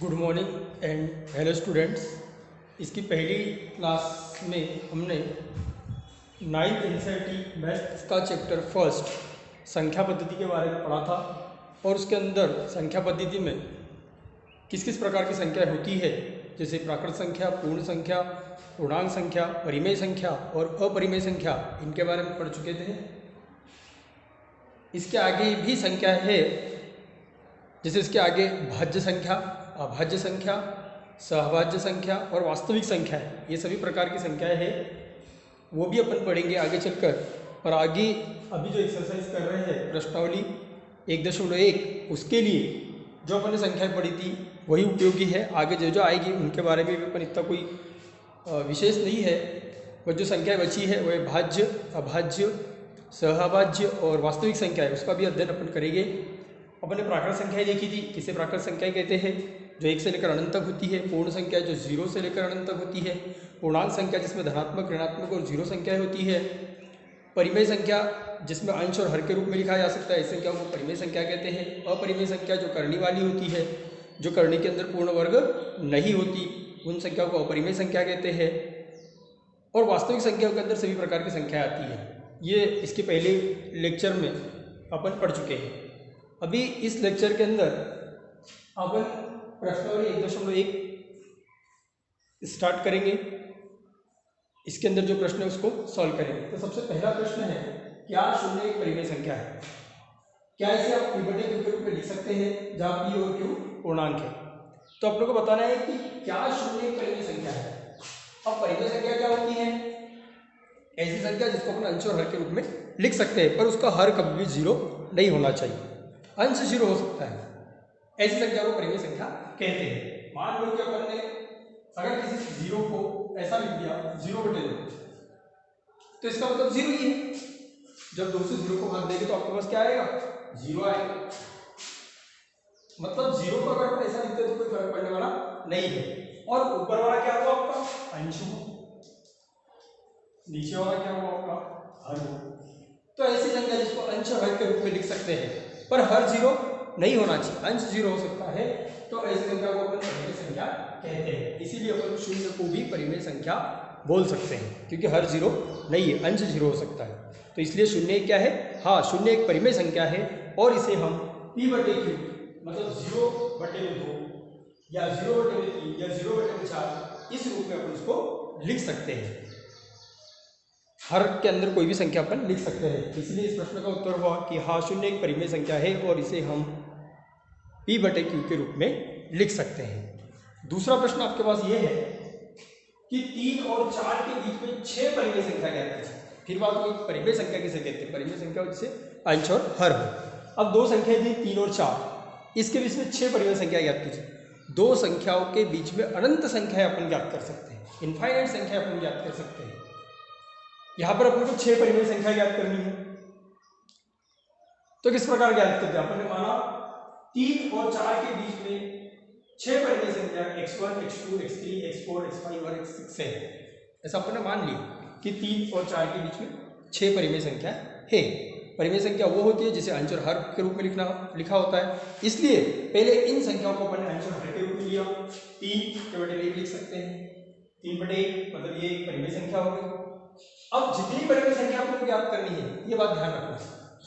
Good morning and hello students. इसकी पहली class में हमने नाइन्थ एनसीईआरटी मैथ्स का चैप्टर फर्स्ट संख्या पद्धति के बारे में पढ़ा था और उसके अंदर संख्या पद्धति में किस किस प्रकार की संख्या होती है, जैसे प्राकृत संख्या, पूर्ण संख्या, पूर्णांक संख्या, परिमेय संख्या और अपरिमेय संख्या, इनके बारे में पढ़ चुके थे। इसके आगे भी संख्या है, जैसे इसके आगे भाज्य संख्या, अभाज्य संख्या, सहभाज्य संख्या और वास्तविक संख्या है। ये सभी प्रकार की संख्याएं हैं, वो भी अपन पढ़ेंगे आगे चलकर। और आगे अभी जो एक्सरसाइज कर रहे हैं प्रश्नावली 1.1, उसके लिए जो अपन ने संख्याएं पढ़ी थी वही उपयोगी है। आगे जो जो आएगी उनके बारे में भी अपन इतना कोई विशेष नहीं है। वो जो संख्याएं बची है वह भाज्य, अभाज्य, सहभाज्य और वास्तविक संख्या है, उसका भी अध्ययन अपन करेंगे। अपन ने प्राकृत संख्याएं देखी थी, किसे प्राकृत संख्याएं कहते हैं, जो 1 से लेकर अनंत तक होती है। पूर्ण संख्या जो 0 से लेकर अनंत तक होती है। पूर्णांक संख्या जिसमें धनात्मक, ऋणात्मक और 0 संख्याएं होती है। परिमेय संख्या जिसमें अंश और हर के रूप में लिखा जा सकता है, इस संख्या को परिमेय संख्या कहते हैं। अपरिमेय संख्या जो करनी वाली होती है, जो करनी के अंदर पूर्ण वर्ग नहीं होती, उन संख्या को अपरिमेय संख्या कहते हैं। और वास्तविक संख्या के अंदर सभी प्रकार की संख्या आती है। ये इसके पहले लेक्चर में अपन पढ़ चुके हैं। अभी इस लेक्चर के अंदर अपन प्रश्नावली 1.1 स्टार्ट करेंगे। इसके अंदर जो प्रश्न है उसको सॉल्व करेंगे। तो सबसे पहला प्रश्न है, क्या शून्य एक परिमेय संख्या है? क्या इसे आप p बटे q के रूप में लिख सकते हैं, जहाँ p और q पूर्णांक है? तो आप लोगों को बताना है कि क्या शून्य एक परिमेय संख्या है। अब परिमेय संख्या क्या होती है? ऐसी संख्या जिसको अपन अंश और हर के रूप में लिख सकते हैं, पर उसका हर कभी भी 0 नहीं होना चाहिए। अंश 0 हो सकता है, ऐसी संख्या को परिमेय संख्या कहते हैं। मान लो कि अपन ने अगर किसी 0 को ऐसा लिख दिया 0 बटे 2, तो इसका मतलब 0 ही है। जब 2 से 0 को भाग देंगे तो आपके पास क्या आएगा? 0 आएगा। मतलब 0 को अगर अपन ऐसा लिखते तो कोई फर्क पड़ने वाला नहीं है। और ऊपर वाला क्या हुआ आपका? अंश हो। नीचे वाला क्या हुआ आपका? हर हो। तो ऐसी संख्या जिसको अंश और हर के रूप में लिख सकते हैं, पर हर 0 नहीं होना चाहिए, अंश 0 हो सकता है, तो ऐसी संख्या को अपन परिमेय संख्या कहते हैं। इसीलिए अपन शून्य को भी परिमेय संख्या बोल सकते हैं, क्योंकि हर 0 नहीं है, अंश 0 हो सकता है। तो इसलिए शून्य क्या है? हाँ, शून्य एक परिमेय संख्या है और इसे हम p बटे q मतलब 0 बटे 2 या 0 बटे 3 या 0 बटे 4 इस रूप में अपन उसको लिख सकते हैं। हर के अंदर कोई भी संख्या अपन लिख सकते हैं। इसलिए इस प्रश्न का उत्तर हुआ कि हाँ, शून्य एक परिमेय संख्या है और इसे हम p बटे q के रूप में लिख सकते हैं। दूसरा प्रश्न आपके पास ये है कि 3 और 4 के बीच में 6 परिमेय संख्या ज्ञात कीजिए। फिर बात हुई परिमेय संख्या किसे कहते हैं? परिमेय संख्या जिसे अंश और हर हो। अब दो संख्याएं थी 3 और 4, इसके बीच में 6 परिमेय संख्या ज्ञात कीजिए। दो संख्याओं के बीच में अनंत संख्या अपन ज्ञात कर सकते हैं, इनफाइनाइट संख्या अपन ज्ञात कर सकते हैं। यहाँ पर अपन को 6 परिमेय संख्या ज्ञात करनी है, तो किस प्रकार ज्ञात करते हैं? अपन ने माना 3 और 4 के बीच में 6 परिमेय संख्या x1, x2, x3, x4, x5 और x6 है। ऐसा अपन ने मान लिया कि 3 और 4 के बीच में 6 परिमेय संख्या है। परिमेय संख्या वो होती है जिसे अंश और हर के रूप में लिखा होता है। इसलिए पहले इन संख्याओं को अपन ने अंश और हर के रूप में लिया। 3 के बटे 1 लिख सकते हैं, 3 बटे 1 मतलब ये एक परिमेय संख्या हो गई। अब जितनी परिमेय संख्या आपको ज्ञात करनी है, ये बात ध्यान रखना,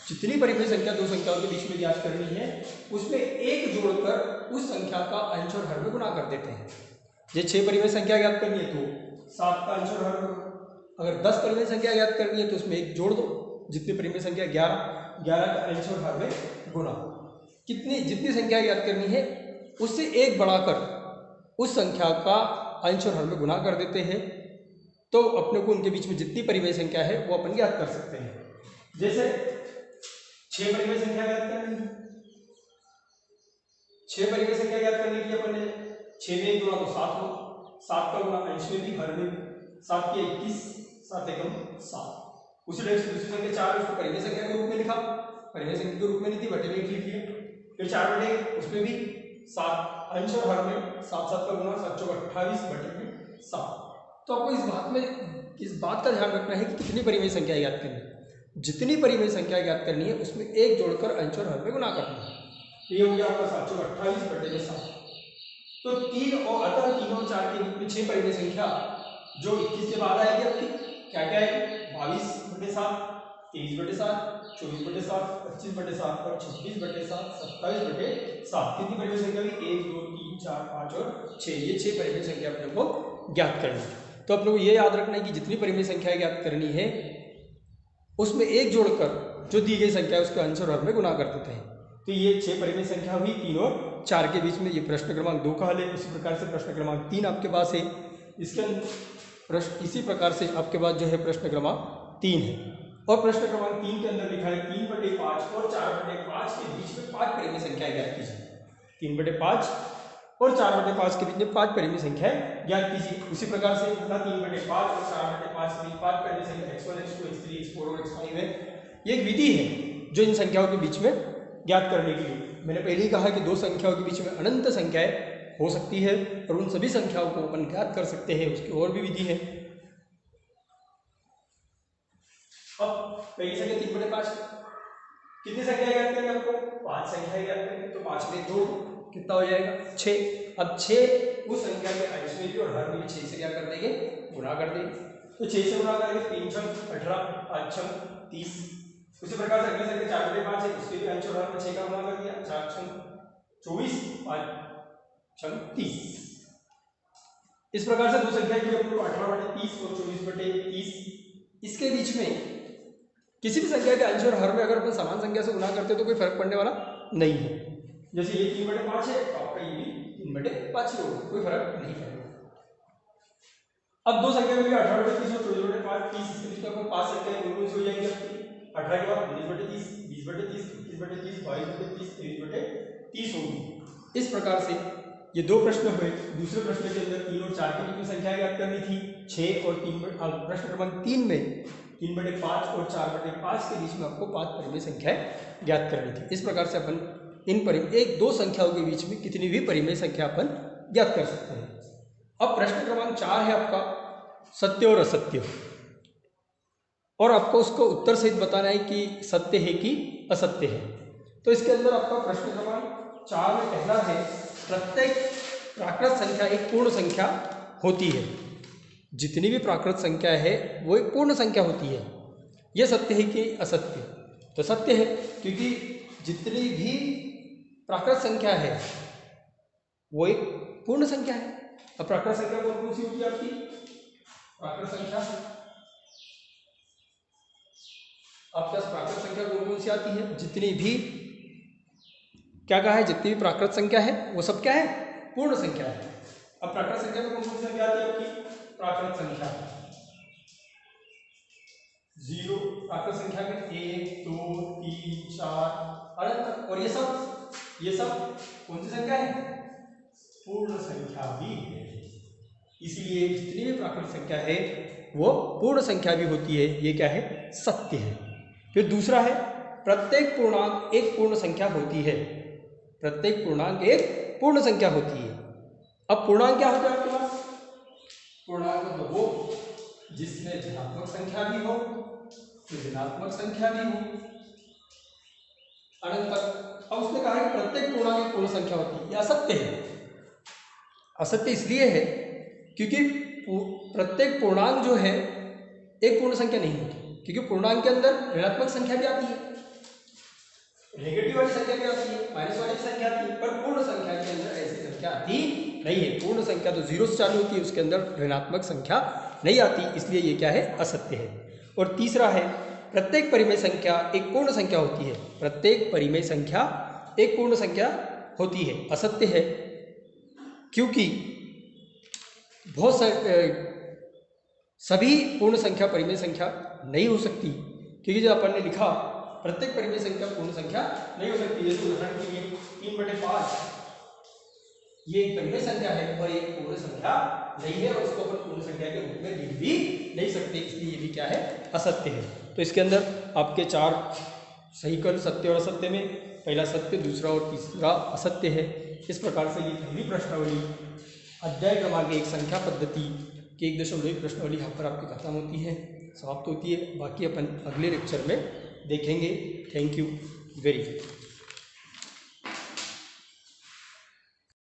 जितनी परिमेय संख्या दो संख्याओं के बीच में ज्ञात करनी है, उसमें एक जोड़कर उस संख्या का अंश और हर में गुणा कर देते हैं। ये 6 परिमेय संख्या ज्ञात करनी है तो 7 का अंश और हर में, अगर 10 परिमेय संख्या ज्ञात करनी है तो उसमें एक जोड़ दो, जितनी परिमेय संख्या 11 का अंश और हर में गुणा। जितनी संख्या ज्ञात करनी है उससे एक बढ़ाकर उस संख्या का अंश और हर में गुणा कर देते हैं, तो अपने को उनके बीच में जितनी परिमेय संख्या है वो अपन ज्ञात कर सकते हैं। जैसे 6 परिमेय संख्या ज्ञात करनी है, 6 परिमेय संख्या ज्ञात करने के लिए अपन ने 6 में 1 जोड़ा तो 7 हो, 7 का गुणा अंश में भी हर में भी, 7 के 21, 7 एकम 7। उसी ढंग से दूसरी संख्या 4, उसको परिमेय संख्या के रूप में लिखा, परिमेय संख्या के रूप में नहीं थी, बटे में लिख लिया। फिर 4 बटे 1, उसमें भी 7 अंश और हर में 7 7 का गुणा, 7 चौक 28 बटे में 7। तो आपको इस बात का ध्यान रखना है कि कितनी परिमेय संख्या ज्ञात करनी है। जितनी परिमेय संख्या ज्ञात करनी है उसमें एक जोड़कर अंश और हर में गुणा करना है। ये हो गया आपका 7 चौक 28 बटे में 7। तो 3 और अतः 3 और 4 के बीच में 6 परिमेय संख्या जो 21 के बाद आएगी आपकी क्या क्या है, 22/7, 23/7, 24/7, 25/7 और 26/7, 27/7। कितनी परिमेय संख्या हुई, 1 2 3 4 5 और 6, ये 6 परिमेय संख्या अपने को ज्ञात करनी है। तो अपने को ये याद रखना है कि जितनी परिमेय संख्या ज्ञात करनी है उसमें एक जोड़कर जो दी गई संख्या है उसके अंश और हर में गुणा कर देते हैं। तो ये 6 परिमेय संख्या हुई 3 और 4 के बीच में। ये प्रश्न क्रमांक 2 का हल है। इसी प्रकार से प्रश्न क्रमांक 3 आपके पास है, इसके प्रश्न इसी प्रकार से आपके पास जो है प्रश्न क्रमांक 3 है। और प्रश्न क्रमांक 3 के अंदर लिखा है 3/5 और 4/5 के बीच में 5 परिमेय संख्या ज्ञात कीजिए। 3/5 और 4/5 के बीच में 5 परिमेय संख्या ज्ञात कीजिए। उसी प्रकार से 3/5 और 4/5 के बीच 5 परिमेय संख्या x1 x2 x3 x4 और x5 है। ये एक विधि है जो इन संख्याओं के बीच में ज्ञात करने के लिए। मैंने पहले ही कहा कि दो संख्याओं के बीच में अनंत संख्याएं हो सकती है और उन सभी संख्याओं को अपन ज्ञात कर सकते हैं, उसकी और भी विधि है। अब पहली संख्या 3/5, कितनी संख्या ज्ञात करेंगे आपको, 5 संख्याएं ज्ञात करेंगे। तो 5 में 2 कितना हो जाएगा, 6। अब 6 उस संख्या के अंश में भी और हर में भी 6 से क्या कर देंगे, गुणा कर देंगे। तो 6 से गुणा करेंगे 3 छंग 18, 5 छंग 30। उसी प्रकार से अगली संख्या 4/5 है, उसके भी अंश और हर में 6 का गुणा कर दिया, 4 छंग 24, 5 छंग 30। इस प्रकार से दो संख्या की अपने 18/30 और 24/30, इसके बीच में किसी भी संख्या के अंश और हर में अगर अपन समान संख्या से गुणा करते हैं तो कोई फर्क पड़ने वाला नहीं है। जैसे ये 3/5 है तो आपका ये भी 3/5 ही होगा, कोई फर्क नहीं पड़ेगा। अब दो संख्या मिली 18/30 और 24/5, 30, इसके बीच में आपको 5 संख्याएं गुणन से हो जाएंगी आपकी। 18 के बाद 19/30, 20/30, 21/30, 22/30, 23/30 होगी। इस प्रकार से ये दो प्रश्न हुए। दूसरे प्रश्न के अंदर 3 और 4 के बीच में संख्या ज्ञात करनी थी, 6 और 3। प्रश्न क्रमांक 3 में 3/5 और 4/5 के बीच में आपको 5 परिमेय संख्याएं ज्ञात करनी थी। इस प्रकार से अपन इन एक दो संख्याओं के बीच में कितनी भी परिमेय संख्या अपन ज्ञात कर सकते हैं। अब प्रश्न क्रमांक 4 है आपका सत्य और असत्य, और आपको उसको उत्तर सहित बताना है कि सत्य है कि असत्य है। तो इसके अंदर आपका प्रश्न क्रमांक 4 में पहला है, प्रत्येक प्राकृत संख्या एक पूर्ण संख्या होती है। जितनी भी प्राकृत संख्या है वो एक पूर्ण संख्या होती है। यह सत्य है कि असत्य? तो सत्य है, क्योंकि जितनी भी प्राकृत संख्या है वो एक पूर्ण संख्या है। अब प्राकृत संख्या कौन कौन सी होती है आपकी? प्राकृत संख्या आपके पास प्राकृत संख्या कौन कौन सी आती है? जितनी भी क्या कहा है, जितनी भी प्राकृत संख्या है वो सब क्या है? पूर्ण संख्या है। अब प्राकृत संख्या में कौन कौन सी संख्या आती है आपकी? प्राकृत संख्या 0, प्राकृत संख्या में 1 2 3 4 अनंत तक, और ये सब कौन सी संख्या है? पूर्ण संख्या भी है। इसलिए जितनी भी प्राकृत संख्या है वो पूर्ण संख्या भी होती है। ये क्या है? सत्य है। फिर दूसरा है, प्रत्येक पूर्णांक एक पूर्ण संख्या होती है। प्रत्येक पूर्णांक एक पूर्ण संख्या होती है। अब पूर्णांक क्या होता है आपके पास? पूर्णांक मतलब वो जिसमें धनात्मक संख्या भी हो, ऋणात्मक संख्या भी हो, अनंत तक। अब उसने कहा है कि प्रत्येक पूर्णांक एक पूर्ण संख्या होती है। यह असत्य है। असत्य इसलिए है क्योंकि प्रत्येक पूर्णांक जो है एक पूर्ण संख्या नहीं होती, क्योंकि पूर्णांक के अंदर ऋणात्मक संख्या भी आती है, नेगेटिव वाली संख्या भी आती है, माइनस वाली संख्या आती है, पर पूर्ण संख्या के अंदर ऐसी संख्या आती नहीं है। पूर्ण संख्या तो 0 से चालू होती है, उसके अंदर ऋणात्मक संख्या नहीं आती, इसलिए ये क्या है? असत्य है। और तीसरा है, प्रत्येक परिमेय संख्या एक पूर्ण संख्या होती है। प्रत्येक परिमेय संख्या एक पूर्ण संख्या होती है। असत्य है क्योंकि बहुत सभी पूर्ण संख्या परिमेय संख्या नहीं हो सकती, क्योंकि जो अपन ने लिखा प्रत्येक परिमेय संख्या पूर्ण संख्या नहीं हो सकती। जैसे उदाहरण के लिए 3/5 ये एक परिमेय संख्या है और एक पूर्ण संख्या नहीं है, और उसको अपन पूर्ण संख्या के रूप में लिख भी नहीं सकते, इसलिए ये भी क्या है? असत्य है। तो इसके अंदर आपके 4 सही कल सत्य और असत्य में पहला सत्य, दूसरा और तीसरा असत्य है। इस प्रकार से ये पहली प्रश्नावली अध्याय क्रमांक 1 संख्या पद्धति की 1.1 प्रश्नावली यहाँ पर आपकी खत्म होती है, समाप्त होती है। बाकी अपन अगले लेक्चर में देखेंगे। Thank you very much.